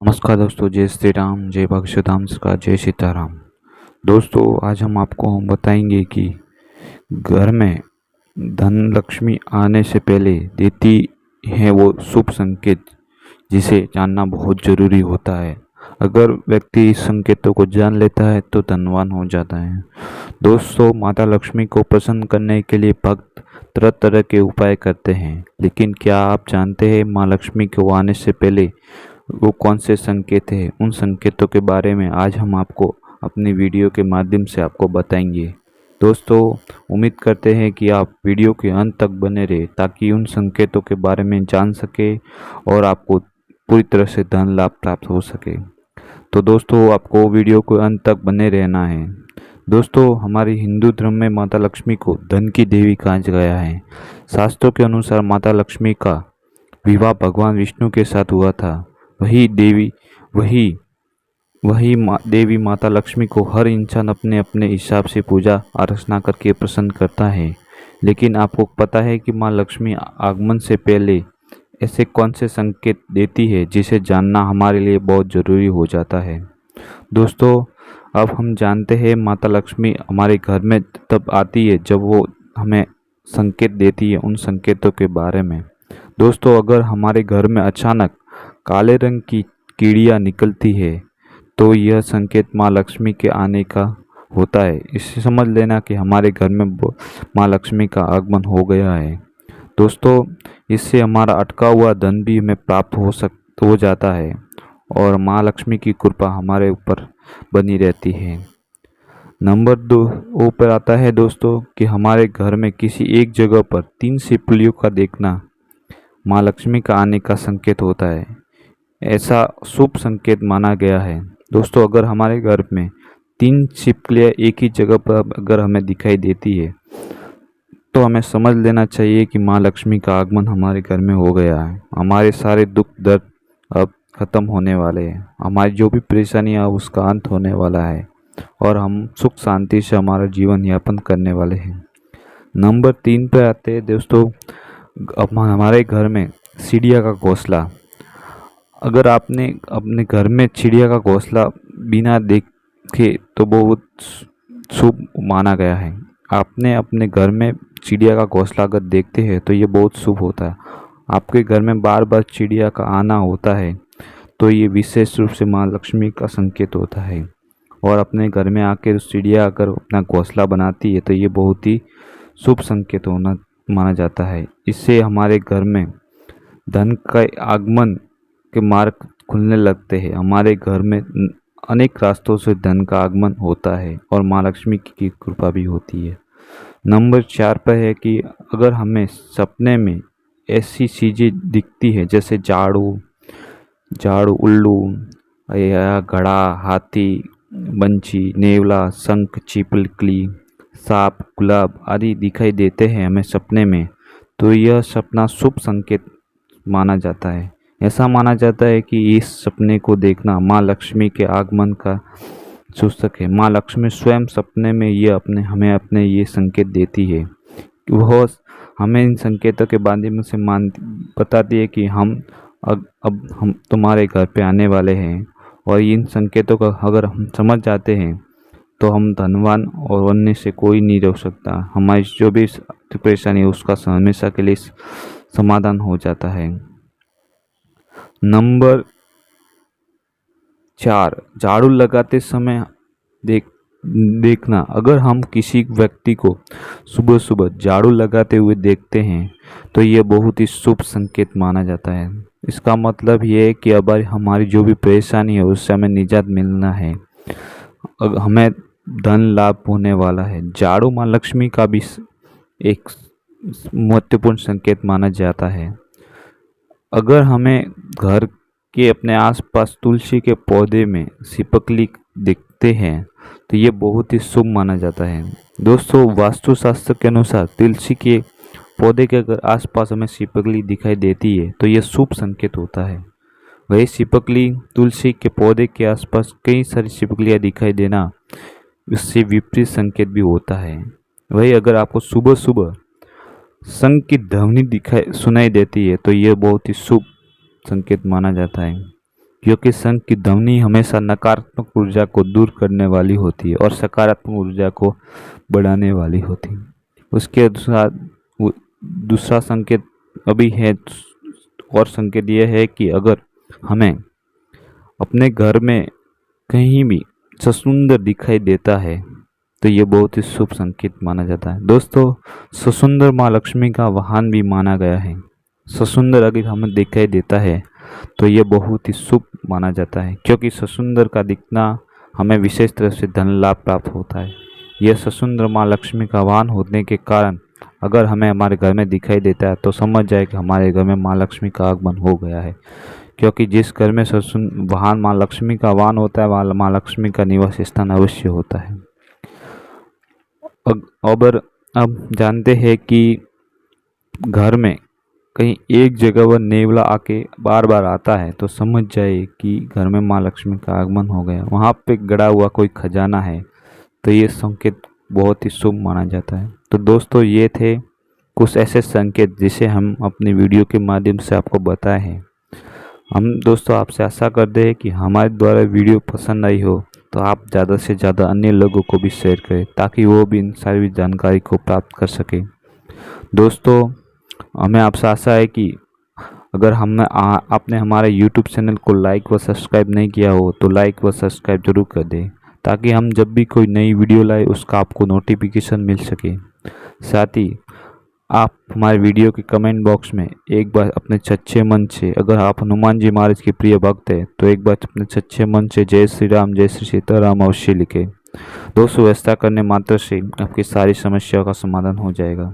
नमस्कार दोस्तों, जय श्री राम, जय भगवताम का जय सीताराम। दोस्तों, आज हम आपको बताएंगे कि घर में धन लक्ष्मी आने से पहले देती है वो शुभ संकेत, जिसे जानना बहुत जरूरी होता है। अगर व्यक्ति इस संकेतों को जान लेता है तो धनवान हो जाता है। दोस्तों, माता लक्ष्मी को प्रसन्न करने के लिए भक्त तरह तरह के उपाय करते हैं, लेकिन क्या आप जानते हैं माँ लक्ष्मी को आने से पहले वो कौन से संकेत हैं? उन संकेतों के बारे में आज हम आपको अपनी वीडियो के माध्यम से आपको बताएंगे। दोस्तों, उम्मीद करते हैं कि आप वीडियो के अंत तक बने रहे ताकि उन संकेतों के बारे में जान सके और आपको पूरी तरह से धन लाभ प्राप्त हो सके। तो दोस्तों, आपको वीडियो के अंत तक बने रहना है। दोस्तों, हमारे हिंदू धर्म में माता लक्ष्मी को धन की देवी कहा गया है। शास्त्रों के अनुसार माता लक्ष्मी का विवाह भगवान विष्णु के साथ हुआ था। देवी माता लक्ष्मी को हर इंसान अपने अपने हिसाब से पूजा आराधना करके प्रसन्न करता है। लेकिन आपको पता है कि माँ लक्ष्मी आगमन से पहले ऐसे कौन से संकेत देती है जिसे जानना हमारे लिए बहुत ज़रूरी हो जाता है। दोस्तों, अब हम जानते हैं माता लक्ष्मी हमारे घर में तब आती है जब वो हमें संकेत देती है। उन संकेतों के बारे में दोस्तों, अगर हमारे घर में अचानक काले रंग की कीड़ियाँ निकलती है तो यह संकेत माँ लक्ष्मी के आने का होता है। इससे समझ लेना कि हमारे घर में माँ लक्ष्मी का आगमन हो गया है। दोस्तों, इससे हमारा अटका हुआ धन भी हमें प्राप्त हो जाता है और माँ लक्ष्मी की कृपा हमारे ऊपर बनी रहती है। नंबर 2 ऊपर आता है दोस्तों कि हमारे घर में किसी एक जगह पर 3 छिपकलियों का देखना माँ लक्ष्मी का आने का संकेत होता है। ऐसा शुभ संकेत माना गया है। दोस्तों, अगर हमारे घर में 3 छिपकलियाँ एक ही जगह पर अगर हमें दिखाई देती है तो हमें समझ लेना चाहिए कि माँ लक्ष्मी का आगमन हमारे घर में हो गया है। हमारे सारे दुख दर्द अब खत्म होने वाले हैं। हमारी जो भी परेशानियाँ उसका अंत होने वाला है और हम सुख शांति से हमारा जीवन यापन करने वाले हैं। नंबर 3 पे आते हैं दोस्तों, अब हमारे घर में चिड़िया का घोंसला। अगर आपने अपने घर में चिड़िया का घोंसला बिना देखे तो बहुत शुभ माना गया है। आपने अपने घर में चिड़िया का घोंसला अगर देखते हैं तो ये बहुत शुभ होता है। आपके घर में बार बार चिड़िया का आना होता है तो ये विशेष रूप से माँ लक्ष्मी का संकेत होता है। और अपने घर में आकर चिड़िया अगर अपना घोंसला बनाती है तो ये बहुत ही शुभ संकेत होना माना जाता है। इससे हमारे घर में धन का आगमन के मार्ग खुलने लगते हैं। हमारे घर में अनेक रास्तों से धन का आगमन होता है और माँ लक्ष्मी की कृपा भी होती है। नंबर 4 पर है कि अगर हमें सपने में ऐसी चीज़ें दिखती है जैसे झाड़ू उल्लू या घड़ा, हाथी, बंची, नेवला, शंख, छिपकली, सांप, गुलाब आदि दिखाई देते हैं हमें सपने में, तो यह सपना शुभ संकेत माना जाता है। ऐसा माना जाता है कि इस सपने को देखना माँ लक्ष्मी के आगमन का सूचक है। माँ लक्ष्मी स्वयं सपने में हमें अपने ये संकेत देती है। वह हमें इन संकेतों के बारे में से बताती है कि अब हम तुम्हारे घर पे आने वाले हैं और इन संकेतों का अगर हम समझ जाते हैं तो हम धनवान और अन्य से कोई नहीं रोक सकता। हमारी जो भी परेशानी है उसका हमेशा के लिए समाधान हो जाता है। नंबर 4, झाड़ू लगाते समय देखना। अगर हम किसी व्यक्ति को सुबह सुबह झाड़ू लगाते हुए देखते हैं तो यह बहुत ही शुभ संकेत माना जाता है। इसका मतलब ये है कि अब हमारी जो भी परेशानी है उससे हमें निजात मिलना है, हमें धन लाभ होने वाला है। झाड़ू माँ लक्ष्मी का भी एक महत्वपूर्ण संकेत माना जाता है। अगर हमें घर के अपने आसपास तुलसी के पौधे में छिपकली दिखते हैं तो ये बहुत ही शुभ माना जाता है। दोस्तों, वास्तुशास्त्र के अनुसार तुलसी के पौधे के अगर आसपास हमें छिपकली दिखाई देती है तो यह शुभ संकेत होता है। वही छिपकली तुलसी के पौधे के आसपास कई सारी छिपकलियाँ दिखाई देना उससे विपरीत संकेत भी होता है। वही अगर आपको सुबह सुबह शंख की ध्वनि सुनाई देती है तो यह बहुत ही शुभ संकेत माना जाता है। क्योंकि शंख की ध्वनि हमेशा नकारात्मक ऊर्जा को दूर करने वाली होती है और सकारात्मक ऊर्जा को बढ़ाने वाली होती है। उसके अनुसार दूसरा संकेत अभी है, और संकेत यह है कि अगर हमें अपने घर में कहीं भी ससुंदर दिखाई देता है तो ये बहुत ही शुभ संकेत माना जाता है। दोस्तों, ससुंदर माँ लक्ष्मी का वाहन भी माना गया है। ससुंदर अगर हमें दिखाई देता है तो ये बहुत ही शुभ माना जाता है, क्योंकि ससुंदर का दिखना हमें विशेष तरह से धन लाभ प्राप्त होता है। यह ससुंदर माँ लक्ष्मी का वाहन होने के कारण अगर हमें हमारे घर में दिखाई देता है तो समझ जाए कि हमारे घर में माँ लक्ष्मी का आगमन हो गया है, क्योंकि जिस घर में वाहन माँ लक्ष्मी का वाहन होता है वहाँ माँ लक्ष्मी का निवास स्थान अवश्य होता है। अब जानते हैं कि घर में कहीं एक जगह पर नेवला आके बार बार आता है तो समझ जाए कि घर में माँ लक्ष्मी का आगमन हो गया। वहाँ पे गड़ा हुआ कोई खजाना है तो ये संकेत बहुत ही शुभ माना जाता है। तो दोस्तों, ये थे कुछ ऐसे संकेत जिसे हम अपनी वीडियो के माध्यम से आपको बताए हैं। हम दोस्तों आपसे आशा करते हैं कि हमारे द्वारा वीडियो पसंद आई हो तो आप ज़्यादा से ज़्यादा अन्य लोगों को भी शेयर करें ताकि वो भी इन सारी जानकारी को प्राप्त कर सके। दोस्तों, हमें आपसे आशा है कि अगर आपने हमारे YouTube चैनल को लाइक व सब्सक्राइब नहीं किया हो तो लाइक व सब्सक्राइब जरूर कर दें, ताकि हम जब भी कोई नई वीडियो लाए उसका आपको नोटिफिकेशन मिल सके। साथ ही आप हमारे वीडियो के कमेंट बॉक्स में एक बार अपने सच्चे मन से, अगर आप हनुमान जी महाराज के प्रिय भक्त हैं तो एक बार अपने सच्चे मन से जय श्री राम, जय श्री सीताराम अवश्य लिखें। दोस्तों, ऐसा करने मात्र से आपकी सारी समस्याओं का समाधान हो जाएगा।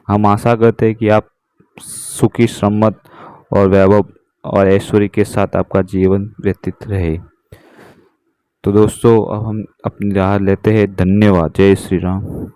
हम आशा करते हैं कि आप सुखी, सम्मत और वैभव और ऐश्वर्य के साथ आपका जीवन व्यतीत रहे। तो दोस्तों, अब हम अपनी राह लेते हैं। धन्यवाद। जय श्री राम।